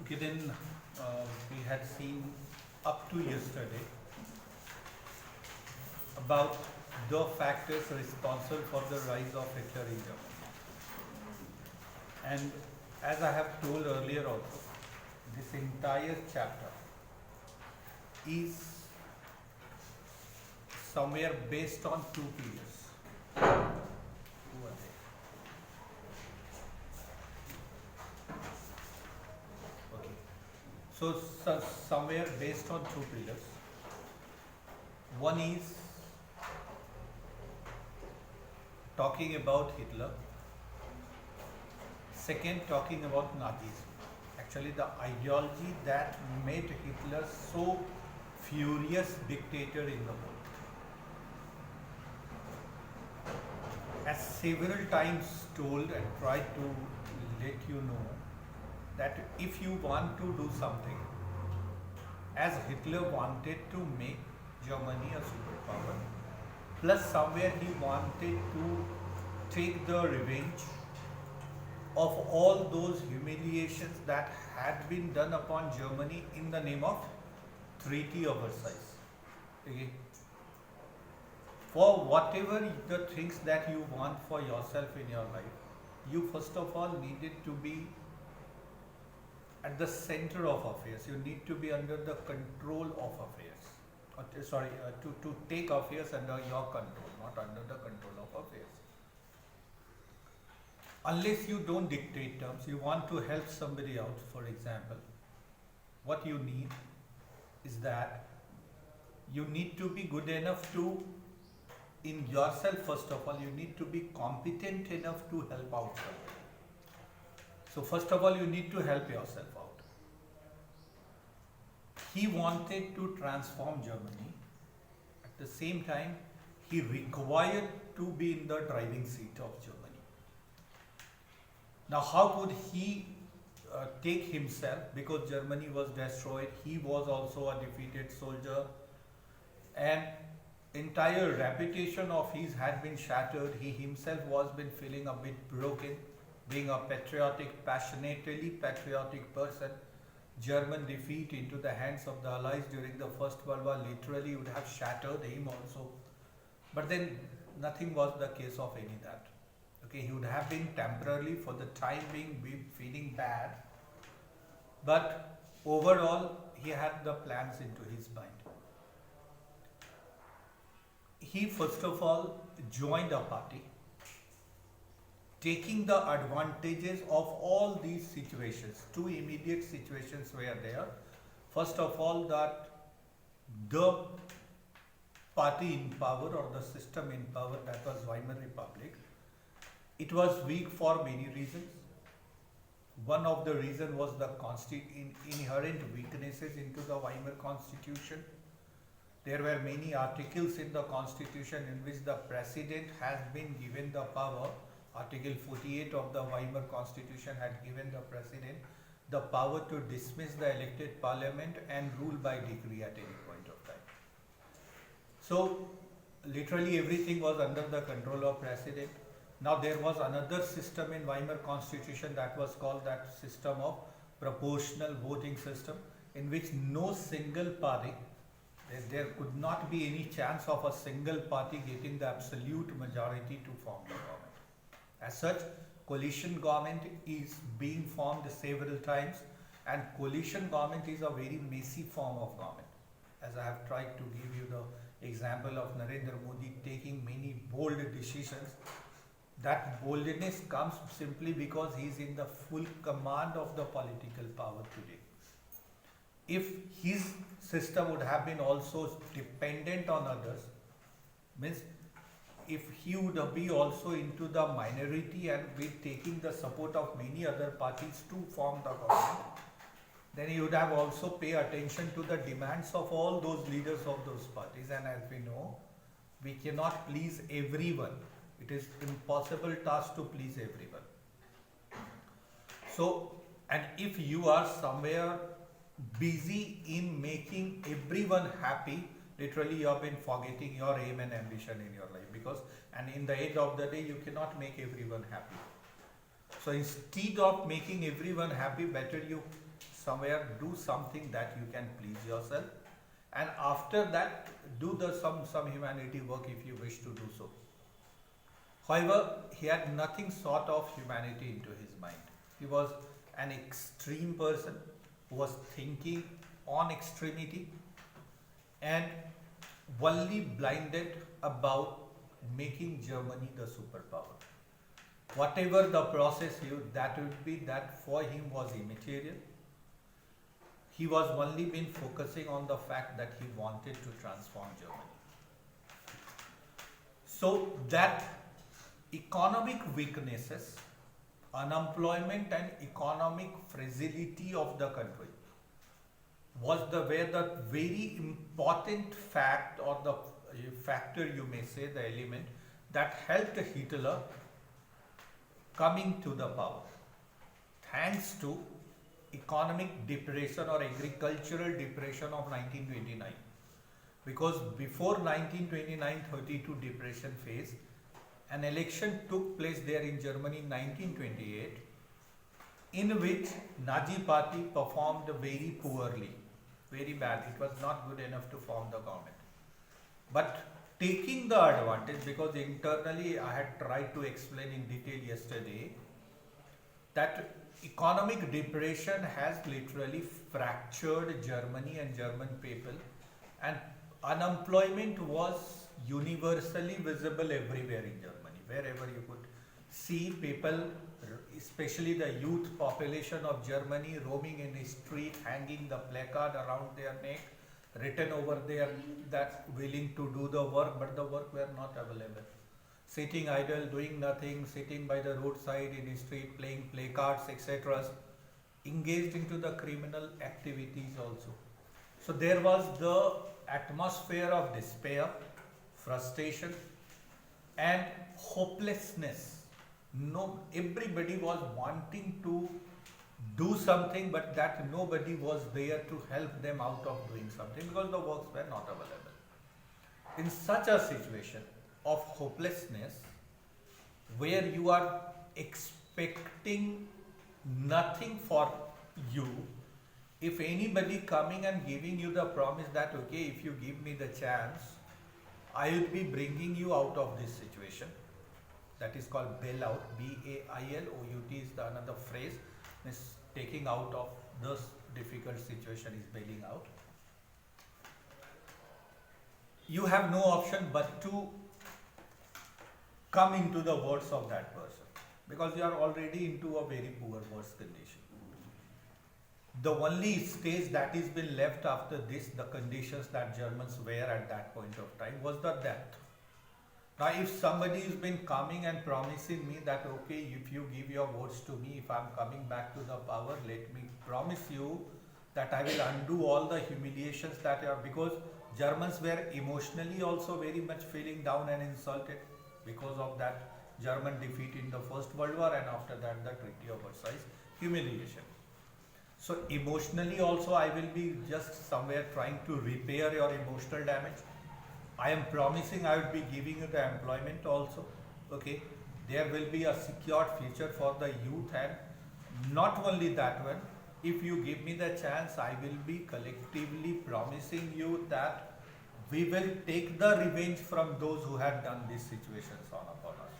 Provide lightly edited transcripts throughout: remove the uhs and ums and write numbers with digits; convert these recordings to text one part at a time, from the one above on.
Okay, then we had seen up to yesterday about the factors responsible for the rise of Hitler in Germany. And as I have told earlier also, this entire chapter is somewhere based on two periods. Who are they? Okay. So somewhere based on two pillars. One is talking about Hitler. Second, talking about Nazism. Actually, the ideology that made Hitler so furious dictator in the world. As several times told and tried to let you know that if you want to do something, as Hitler wanted to make Germany a superpower, plus somewhere he wanted to take the revenge of all those humiliations that had been done upon Germany in the name of Treaty of Versailles. Okay. For whatever the things that you want for yourself in your life, you first of all needed to be at the center of affairs. You need to be under the control of affairs. To take affairs under your control, not under the control of affairs. Unless you don't dictate terms, you want to help somebody out, for example, what you need is that you need to be good enough to, in yourself first of all, you need to be competent enough to help out somebody. So first of all, you need to help yourself out. He wanted to transform Germany. At the same time, he required to be in the driving seat of Germany. Now, how could he take himself, because Germany was destroyed, he was also a defeated soldier, and entire reputation of his had been shattered. He himself was been feeling a bit broken, being a patriotic, passionately patriotic person. German defeat into the hands of the Allies during the First World War literally would have shattered him also. But then nothing was the case of any that. Okay, he would have been temporarily for the time being feeling bad, but overall he had the plans into his mind. He first of all joined a party, taking the advantages of all these situations. Two immediate situations were there. First of all, that the party in power or the system in power, that was Weimar Republic, it was weak for many reasons. One of the reasons was the inherent weaknesses into the Weimar Constitution. There were many articles in the Constitution in which the President has been given the power. Article 48 of the Weimar Constitution had given the President the power to dismiss the elected parliament and rule by decree at any point of time. So, literally everything was under the control of President. Now there was another system in Weimar Constitution that was called that system of proportional voting system, in which no single party, there could not be any chance of a single party getting the absolute majority to form the government. As such, coalition government is being formed several times, and coalition government is a very messy form of government. As I have tried to give you the example of Narendra Modi taking many bold decisions, that boldness comes simply because he is in the full command of the political power today. If his system would have been also dependent on others, means if he would be also into the minority and be taking the support of many other parties to form the government, then he would have also pay attention to the demands of all those leaders of those parties. And as we know, we cannot please everyone. It is impossible task to please everyone. So, and if you are somewhere busy in making everyone happy, literally you have been forgetting your aim and ambition in your life, because and in the end of the day you cannot make everyone happy. So instead of making everyone happy, better you somewhere do something that you can please yourself, and after that do the some humanity work if you wish to do so. However, he had nothing sort of humanity into his mind. He was an extreme person who was thinking on extremity and only blinded about making Germany the superpower. Whatever the process that would be, that for him was immaterial. He was only been focusing on the fact that he wanted to transform Germany. So that economic weaknesses, unemployment and economic fragility of the country was the very important fact, or the factor you may say, the element that helped Hitler coming to the power, thanks to economic depression or agricultural depression of 1929. Because before 1929-32 depression phase, an election took place there in Germany in 1928, in which Nazi party performed very poorly, very bad. It was not good enough to form the government. But taking the advantage, because internally I had tried to explain in detail yesterday, that economic depression has literally fractured Germany and German people, and unemployment was universally visible everywhere in Germany. Wherever you could see people, especially the youth population of Germany, roaming in the street, hanging the placard around their neck, written over there that willing to do the work, but the work were not available. Sitting idle, doing nothing, sitting by the roadside in the street, playing placards, etc., engaged into the criminal activities also. So there was the atmosphere of despair, frustration, and hopelessness. No, everybody was wanting to do something, but that nobody was there to help them out of doing something because the works were not available. In such a situation of hopelessness, where you are expecting nothing for you, if anybody coming and giving you the promise that, okay, if you give me the chance, I will be bringing you out of this situation. That is called bailout. B-A-I-L-O-U-T is the another phrase. Means taking out of this difficult situation is bailing out. You have no option but to come into the words of that person, because you are already into a very poor worse condition. The only stage that is been left after this, the conditions that Germans were at that point of time, was the death. Now if somebody has been coming and promising me that, okay, if you give your votes to me, if I am coming back to the power, let me promise you that I will undo all the humiliations that are, because Germans were emotionally also very much feeling down and insulted because of that German defeat in the First World War, and after that the Treaty of Versailles, humiliation. So emotionally also I will be just somewhere trying to repair your emotional damage. I am promising I will be giving you the employment also. Okay, there will be a secured future for the youth, and not only that one, if you give me the chance, I will be collectively promising you that we will take the revenge from those who have done these situations upon us.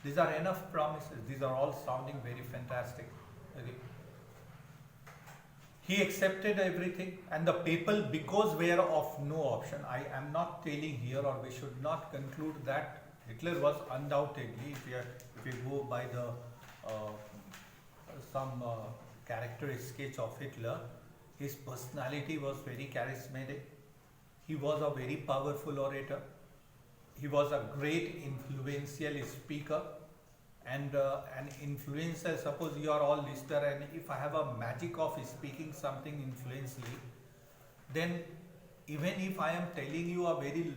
These are enough promises. These are all sounding very fantastic. Okay. He accepted everything, and the people, because were of no option. I am not telling here, or we should not conclude that Hitler was undoubtedly, if we go by the some characteristic of Hitler, his personality was very charismatic. He was a very powerful orator. He was a great influential speaker. And an influencer, suppose you are all listener, and if I have a magic of speaking something influentially, then even if I am telling you a very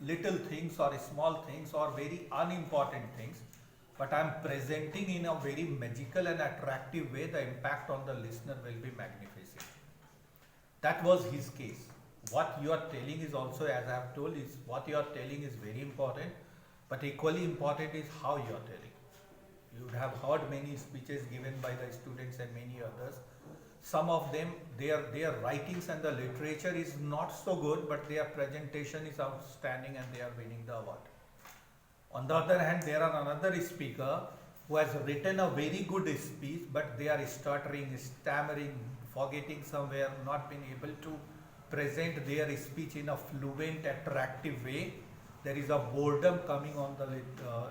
little things or small things or very unimportant things, but I am presenting in a very magical and attractive way, the impact on the listener will be magnificent. That was his case. What you are telling is also, as I have told, is what you are telling is very important. But equally important is how you are telling. you would have heard many speeches given by the students and many others. Some of them, their writings and the literature is not so good, but their presentation is outstanding and they are winning the award. On the other hand, there are another speaker who has written a very good speech, but they are stuttering, stammering, forgetting somewhere, not being able to present their speech in a fluent, attractive way. There is a boredom coming on the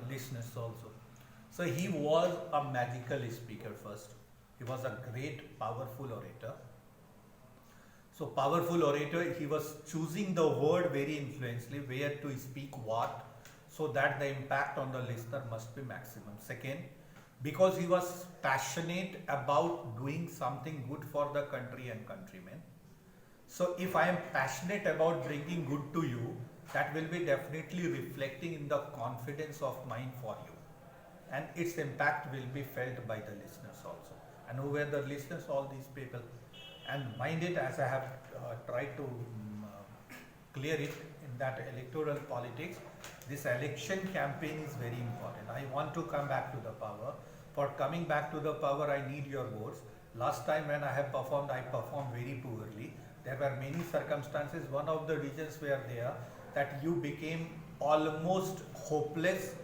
listeners also. So he was a magical speaker first. He was a great, powerful orator. So powerful orator, he was choosing the word very influentially, where to speak what, so that the impact on the listener must be maximum. Second, because he was passionate about doing something good for the country and countrymen. So if I am passionate about bringing good to you, that will be definitely reflecting in the confidence of mine for you. And its impact will be felt by the listeners also. And who were the listeners? All these people. And mind it, as I have tried to clear it in that electoral politics, this election campaign is very important. I want to come back to the power. For coming back to the power, I need your votes. Last time when I performed very poorly. There were many circumstances. One of the reasons were there that you became almost hopeless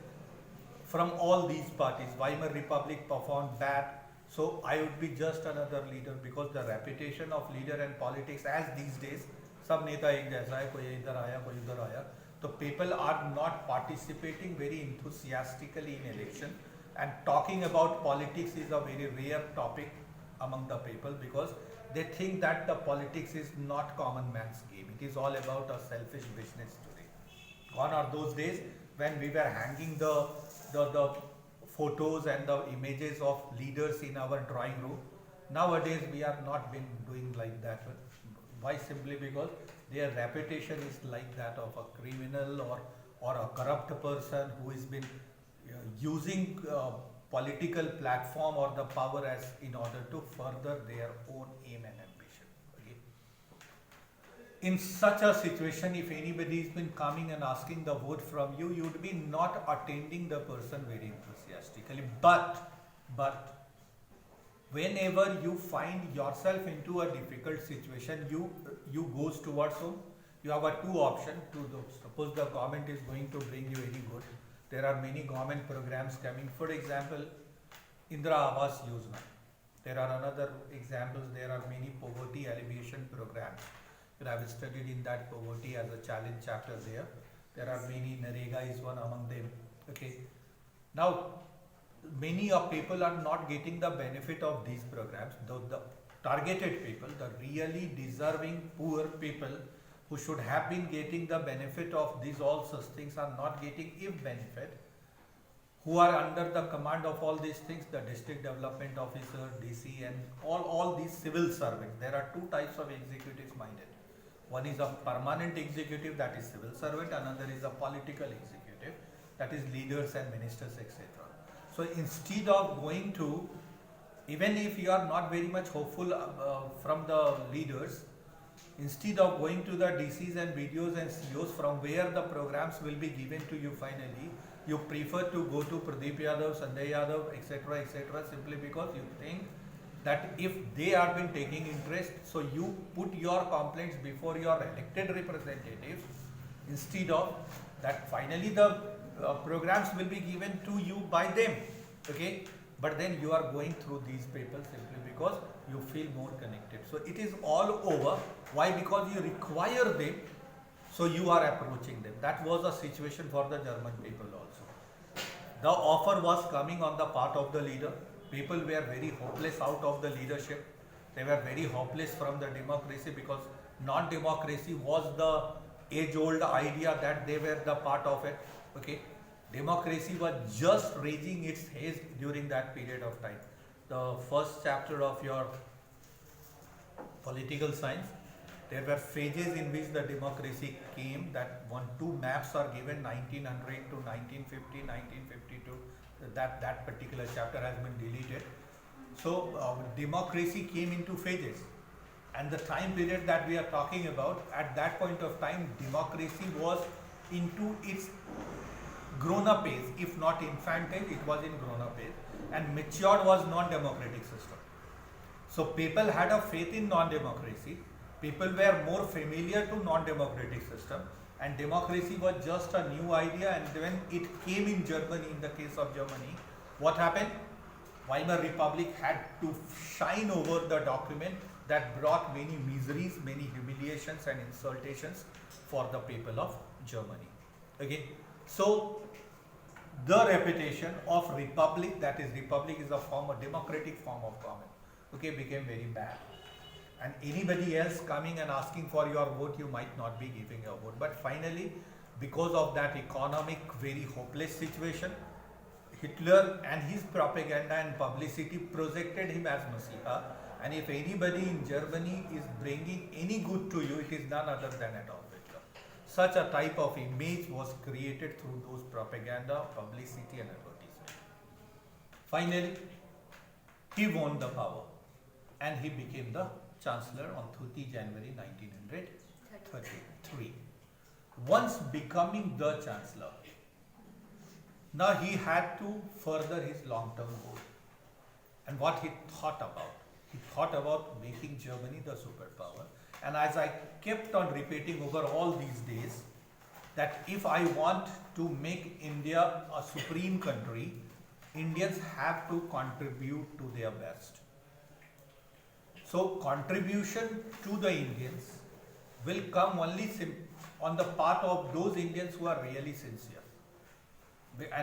from all these parties. Weimar Republic performed bad. So I would be just another leader, because the reputation of leader and politics as these days, सब नेता एक जैसा है, कोई इधर आया, कोई उधर आया. So people are not participating very enthusiastically in election, and talking about politics is a very rare topic among the people, because they think that the politics is not common man's game. It is all about a selfish business today. Gone are those days when we were hanging the photos and the images of leaders in our drawing room. Nowadays we are not been doing like that. Why? Simply because their reputation is like that of a criminal or a corrupt person who has been using political platform or the power as in order to further their own aim and ambition. Okay? In such a situation, if anybody has been coming and asking the vote from you, you would be not attending the person very enthusiastically. But whenever you find yourself into a difficult situation, you goes towards home. You have a two options. Suppose the government is going to bring you any good. There are many government programs coming. For example, Indra Awas Yojana. There are another examples. There are many poverty alleviation programs. I have studied in that poverty as a challenge chapter there. There are many. Narega is one among them. Okay. Now, many of people are not getting the benefit of these programs. The targeted people, the really deserving poor people who should have been getting the benefit of these all such things are not getting if benefit. Who are under the command of all these things? The district development officer, DC, and all these civil servants. There are two types of executives minded. One is a permanent executive, that is civil servant. Another is a political executive, that is leaders and ministers, etc. So instead of going to, even if you are not very much hopeful from the leaders, instead of going to the DCs and BDOs and COs from where the programs will be given to you finally, you prefer to go to Pradeep Yadav, Sanjay Yadav, etc., simply because you think that if they have been taking interest, so you put your complaints before your elected representatives, instead of that finally the programs will be given to you by them. Okay, but then you are going through these people simply because you feel more connected. So it is all over. Why? Because you require them, so you are approaching them. That was a situation for the German people also. The offer was coming on the part of the leader. People were very hopeless out of the leadership. They were very hopeless from the democracy, because non-democracy was the age-old idea that they were the part of it. Okay, democracy was just raising its head during that period of time. The first chapter of your political science, there were phases in which the democracy came. That two maps are given, 1900 to 1950, 1952. That particular chapter has been deleted. So democracy came into phases, and the time period that we are talking about, at that point of time, democracy was into its grown-up age. If not infant age, it was in grown-up age. and matured was non-democratic system. So people had a faith in non-democracy. People were more familiar to non-democratic system, and democracy was just a new idea. And when it came in Germany, in the case of Germany, what happened? Weimar Republic had to shine over the document that brought many miseries, many humiliations and insultations for the people of Germany. Okay, so the reputation of republic, that is republic is a form, a democratic form of government, okay, became very bad. And anybody else coming and asking for your vote, you might not be giving your vote. But finally, because of that economic, very hopeless situation, Hitler and his propaganda and publicity projected him as Messiah. And if anybody in Germany is bringing any good to you, it is none other than Adolf Hitler. Such a type of image was created through those propaganda, publicity and advertisement. Finally, he won the power and he became the Chancellor on 30 January 1933. Once becoming the Chancellor, now he had to further his long-term goal. And what he thought about? He thought about making Germany the superpower. And as I kept on repeating over all these days, that if I want to make India a supreme country, Indians have to contribute to their best. So contribution to the Indians will come only on the part of those Indians who are really sincere.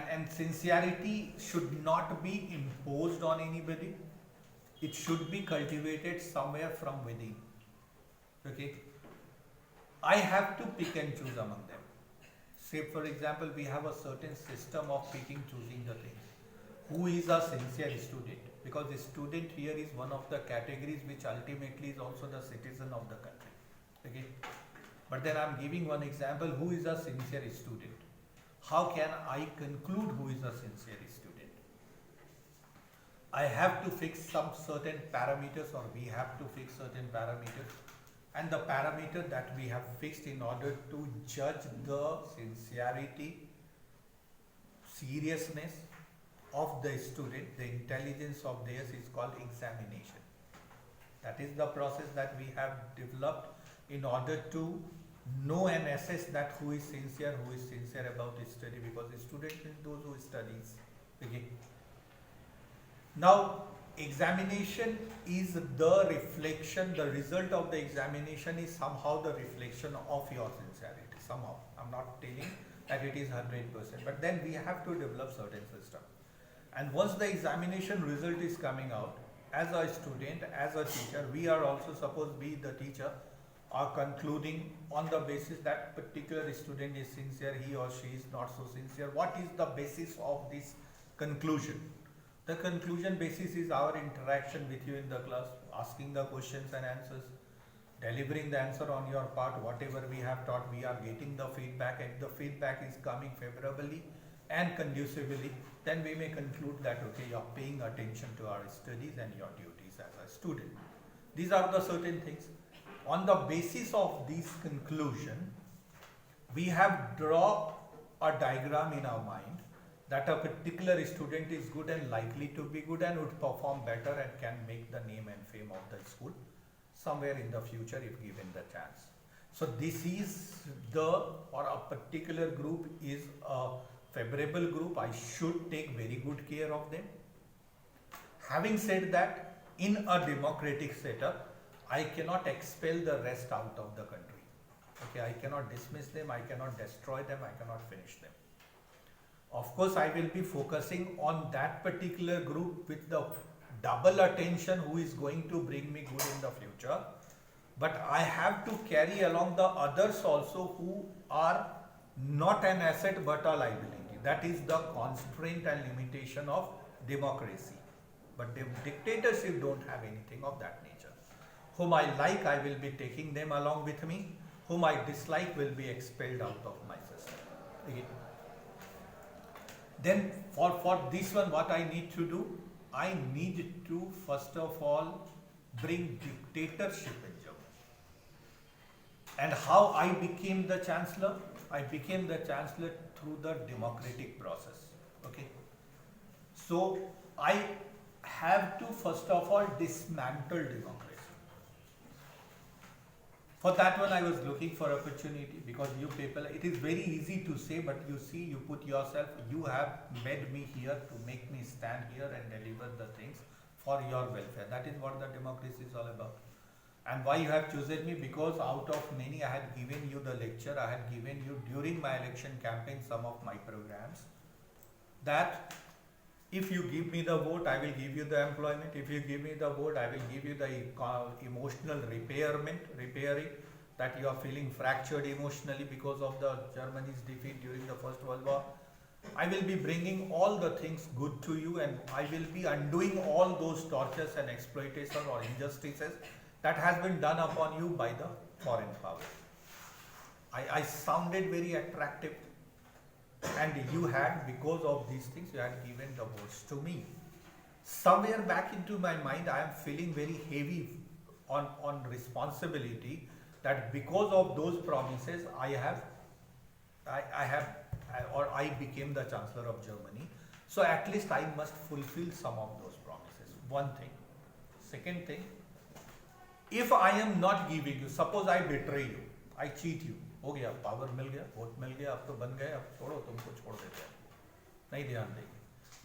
And sincerity should not be imposed on anybody. It should be cultivated somewhere from within. Okay? I have to pick and choose among them. Say for example, we have a certain system of picking, choosing the things. Who is a sincere student? Because the student here is one of the categories which ultimately is also the citizen of the country. Okay? But then I am giving one example. Who is a sincere student? How can I conclude who is a sincere student? I have to fix some certain parameters, or we have to fix certain parameters. And the parameter that we have fixed in order to judge the sincerity, seriousness of the student, the intelligence of theirs is called examination. That is the process that we have developed in order to know and assess that who is sincere about his study, because the student is those who studies. Okay. Now, examination is the reflection, the result of the examination is somehow the reflection of your sincerity, somehow. I'm not telling that it is 100%, but then we have to develop certain system. And once the examination result is coming out, as a student, as a teacher, we are also supposed to be the teacher, are concluding on the basis that particular student is sincere, he or she is not so sincere. What is the basis of this conclusion? The conclusion basis is our interaction with you in the class, asking the questions and answers, delivering the answer on your part, whatever we have taught, we are getting the feedback, and the feedback is coming favorably and conducively, then we may conclude that, okay, you are paying attention to our studies and your duties as a student. These are the certain things. On the basis of this conclusion, we have drawn a diagram in our mind that a particular student is good and likely to be good and would perform better and can make the name and fame of the school somewhere in the future if given the chance. So this is or a particular group is a favorable group. I should take very good care of them. Having said that, in a democratic setup, I cannot expel the rest out of the country. Okay, I cannot dismiss them, I cannot destroy them, I cannot finish them. Of course, I will be focusing on that particular group with the double attention who is going to bring me good in the future. But I have to carry along the others also who are not an asset but a liability. That is the constraint and limitation of democracy. But dictatorship don't have anything of that nature. Whom I like, I will be taking them along with me. Whom I dislike will be expelled out of my system. Okay. Then for this one, what I need to do? I need to first of all bring dictatorship in Germany. And how I became the Chancellor? I became the Chancellor through the democratic process. Okay. So I have to first of all dismantle democracy. For that one, I was looking for opportunity because you people, it is very easy to say, but you see, you put yourself, you have made me here to make me stand here and deliver the things for your welfare. That is what the democracy is all about. And why you have chosen me? Because out of many, I had given you the lecture, I had given you during my election campaign some of my programs, that if you give me the vote, I will give you the employment. If you give me the vote, I will give you the emotional repairing, that you are feeling fractured emotionally because of the Germany's defeat during the First World War. I will be bringing all the things good to you, and I will be undoing all those tortures and exploitation or injustices that has been done upon you by the foreign power. I sounded very attractive, and you had, because of these things, you had given the votes to me. Somewhere back into my mind, I am feeling very heavy on responsibility, that because of those promises, I became the Chancellor of Germany. So at least I must fulfill some of those promises. One thing. Second thing, if I am not giving you, suppose I betray you, I cheat you, हो गया, power मिल गया, vote मिल गया, अब तो बन गए, अब छोड़ो, तुमको छोड़ देते हैं, नहीं ध्यान देंगे.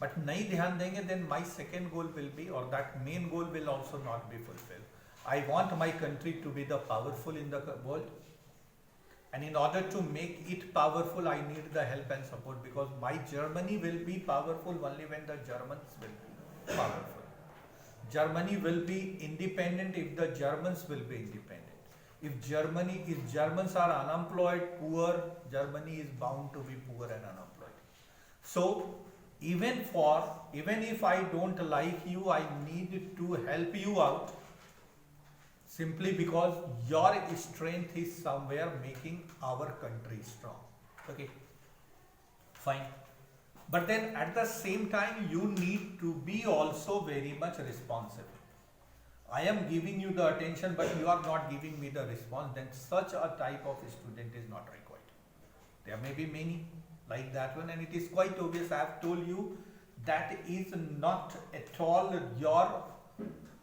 But नहीं ध्यान देंगे, then my second goal will be, or that main goal will also not be fulfilled. I want my country to be the powerful in the world, and in order to make it powerful, I need the help and support, because my Germany will be powerful only when the Germans will be powerful. Germany will be independent if the Germans will be independent. If Germans are unemployed, poor, Germany is bound to be poor and unemployed. So even if I don't like you, I need to help you out, simply because your strength is somewhere making our country strong. Okay, fine. But then at the same time, you need to be also very much responsible. I am giving you the attention, but you are not giving me the response, then such a type of student is not required. There may be many like that one, and it is quite obvious. I have told you that is not at all your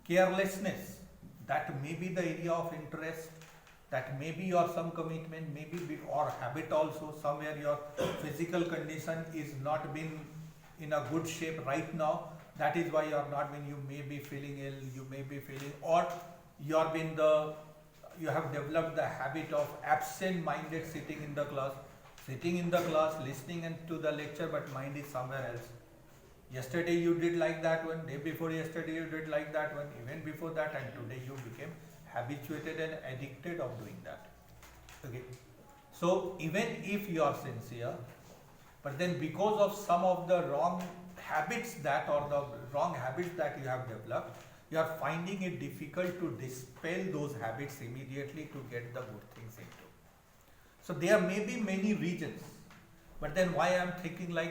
carelessness. That may be the area of interest, that may be your some commitment, maybe or habit also. Somewhere your physical condition is not been in a good shape right now. That is why you are not when you may be feeling ill, you may be feeling, or you have developed the habit of absent-minded sitting in the class, listening to the lecture, but mind is somewhere else. Yesterday you did like that one, day before yesterday you did like that one, even before that, and today you became habituated and addicted of doing that. Okay. So even if you are sincere, but then because of some of the wrong habits that you have developed, you are finding it difficult to dispel those habits immediately to get the good things into. So there may be many reasons, but then why I am thinking like